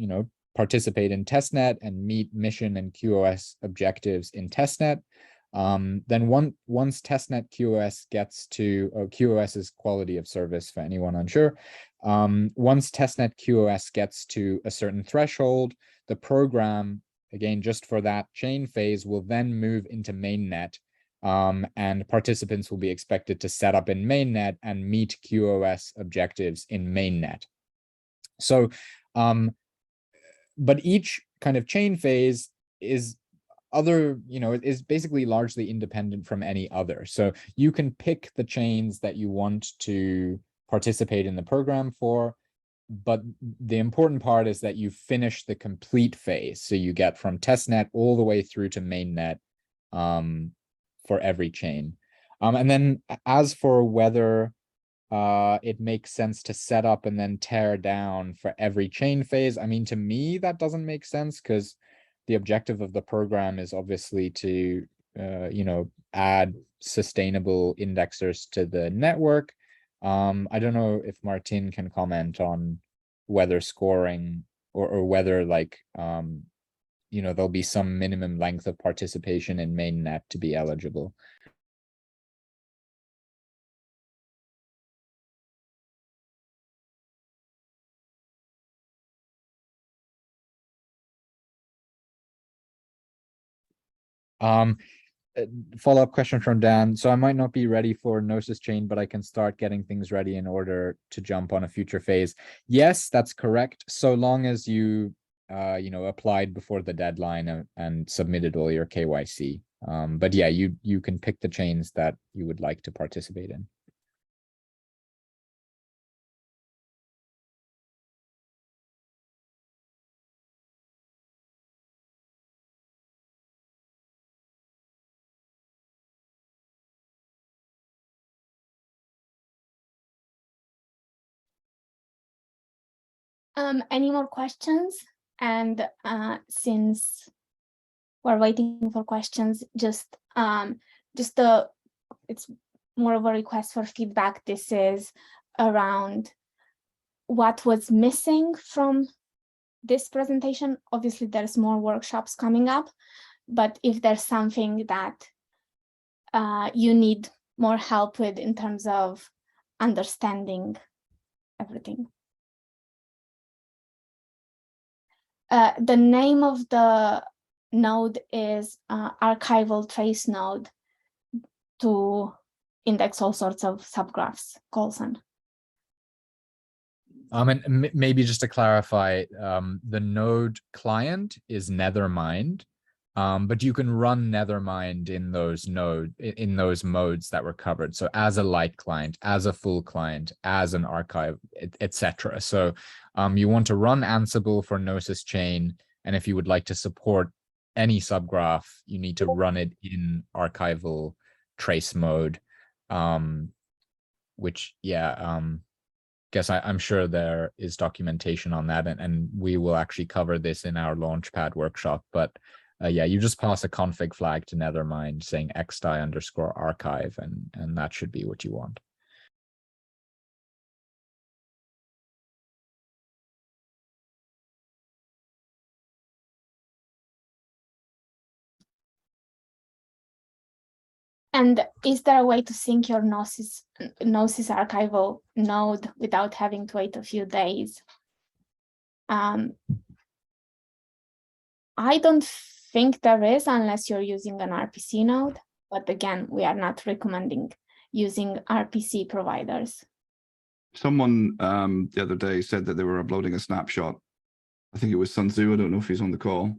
participate in testnet and meet mission and QoS objectives in testnet. Then once testnet QoS gets to QoS is quality of service for anyone unsure. Once testnet QoS gets to a certain threshold, the program, again, just for that chain phase, will then move into mainnet, and participants will be expected to set up in mainnet and meet QoS objectives in mainnet. So, but each kind of chain phase is is basically largely independent from any other. So you can pick the chains that you want to participate in the program for. but the important part is that you finish the complete phase. So you get from testnet all the way through to mainnet for every chain. And then as for whether it makes sense to set up and then tear down for every chain phase, I mean, to me, that doesn't make sense, because the objective of the program is obviously to, add sustainable indexers to the network. I don't know if Martin can comment on whether scoring or whether like, there'll be some minimum length of participation in mainnet to be eligible. Follow-up question from Dan. So I might not be ready for Gnosis chain, but I can start getting things ready in order to jump on a future phase. Yes, that's correct. So long as you, applied before the deadline and submitted all your KYC. But yeah, you can pick the chains that you would like to participate in. Any more questions? And since we're waiting for questions, it's more of a request for feedback. This is around what was missing from this presentation. Obviously, there's more workshops coming up, but if there's something that you need more help with in terms of understanding everything. The name of the node is archival trace node to index all sorts of subgraphs, Colson. And maybe just to clarify, the node client is Nethermind, but you can run Nethermind in those modes that were covered. So as a light client, as a full client, as an archive, etc. So you want to run Ansible for Gnosis chain, and if you would like to support any subgraph, you need to run it in archival trace mode, which guess I'm sure there is documentation on that, and we will actually cover this in our Launchpad workshop. But yeah, you just pass a config flag to Nethermind saying xdi_archive, and that should be what you want. And is there a way to sync your Gnosis archival node without having to wait a few days? I don't think there is, unless you're using an RPC node. But again, we are not recommending using RPC providers. Someone the other day said that they were uploading a snapshot. I think it was Sunzu. I don't know if he's on the call.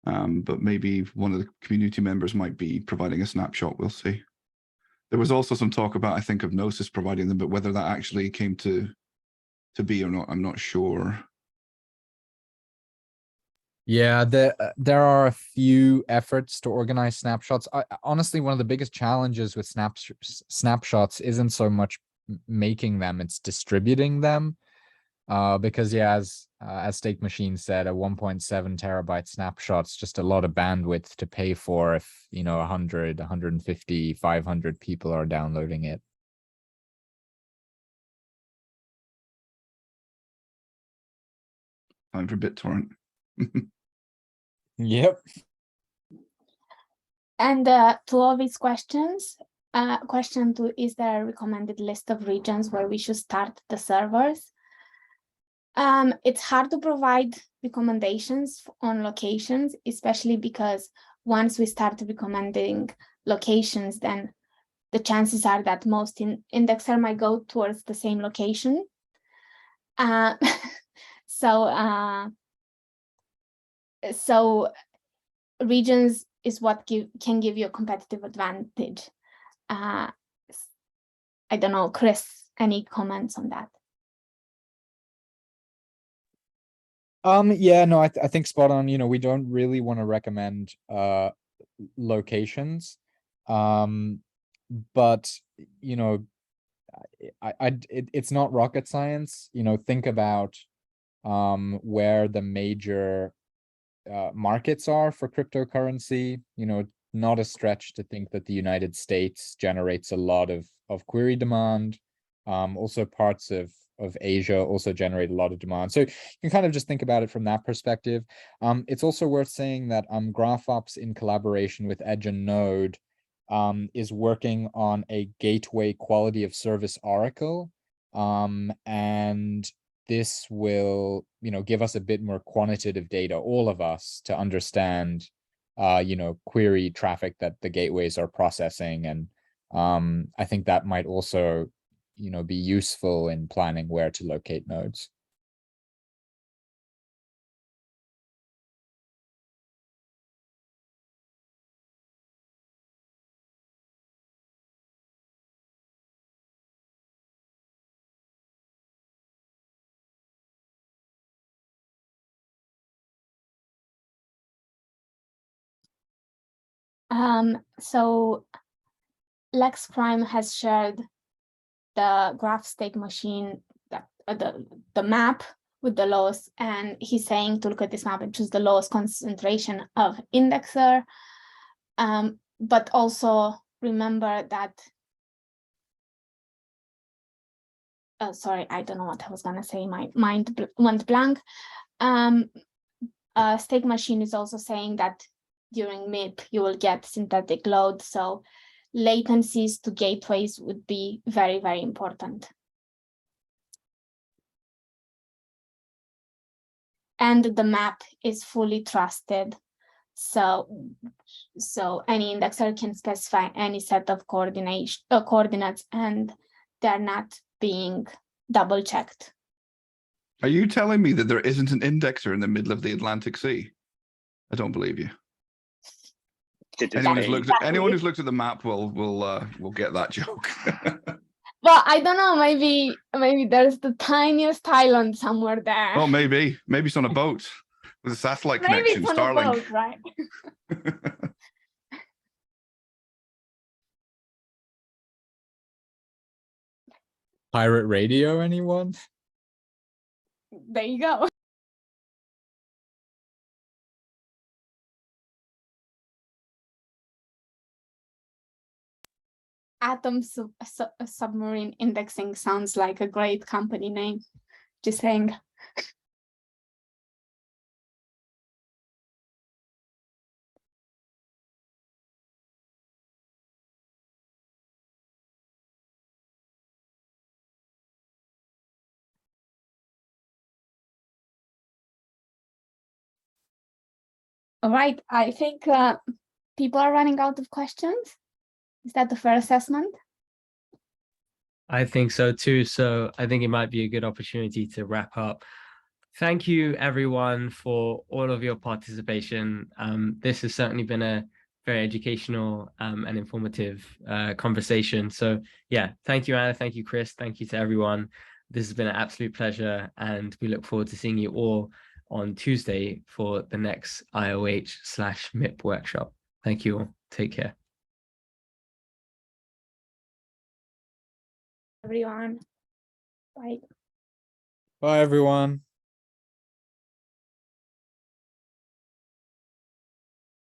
But maybe one of the community members might be providing a snapshot. We'll see. There was also some talk about, I think, of Gnosis providing them, but whether that actually came to be or not, I'm not sure. Yeah, there are a few efforts to organize snapshots. Honestly, one of the biggest challenges with snapshots isn't so much making them, it's distributing them. Because yeah, as Stake Machine said, a 1.7 terabyte snapshot's just a lot of bandwidth to pay for if 100, 150, 500 people are downloading it. Time for BitTorrent. Yep. And to all these questions, question 2, is there a recommended list of regions where we should start the servers? It's hard to provide recommendations on locations, especially because once we start recommending locations, then the chances are that most indexer might go towards the same location. So regions is what can give you a competitive advantage. I don't know, Chris, any comments on that? Yeah, no, I think spot on. You know, we don't really want to recommend locations. But you know, it's not rocket science. You know, think about where the major markets are for cryptocurrency. You know, not a stretch to think that the United States generates a lot of query demand. Also parts of Asia also generate a lot of demand. So you can kind of just think about it from that perspective. It's also worth saying that GraphOps, in collaboration with Edge and Node, is working on a gateway quality of service oracle. And this will, you know, give us a bit more quantitative data, all of us, to understand, you know, query traffic that the gateways are processing. And I think that might also, you know, be useful in planning where to locate nodes. So Lex Prime has shared the graph state machine, that the map with the lowest, and he's saying to look at this map and choose the lowest concentration of indexer. But also remember that, sorry, I don't know what I was gonna say, my mind went blank. State machine is also saying that during MIP you will get synthetic load, so latencies to gateways would be very, very important. And the map is fully trusted. So any indexer can specify any set of coordinates, and they're not being double checked. Are you telling me that there isn't an indexer in the middle of the Atlantic Sea? I don't believe you. It is Anyone who's looked at the map will get that joke. Well, I don't know, maybe there's the tiniest island somewhere there. Oh, maybe it's on a boat with a satellite Maybe connection, it's on Starlink. a boat, right? Pirate radio, anyone? There you go. Atom Submarine Indexing sounds like a great company name. Just saying. All right, I think people are running out of questions. Is that the fair assessment? I think so too. So I think it might be a good opportunity to wrap up. Thank you, everyone, for all of your participation. This has certainly been a very educational and informative conversation. So yeah, thank you, Anna. Thank you, Chris. Thank you to everyone. This has been an absolute pleasure, and we look forward to seeing you all on Tuesday for the next IOH/MIP workshop. Thank you all. Take care. Everyone. Bye. Bye, everyone.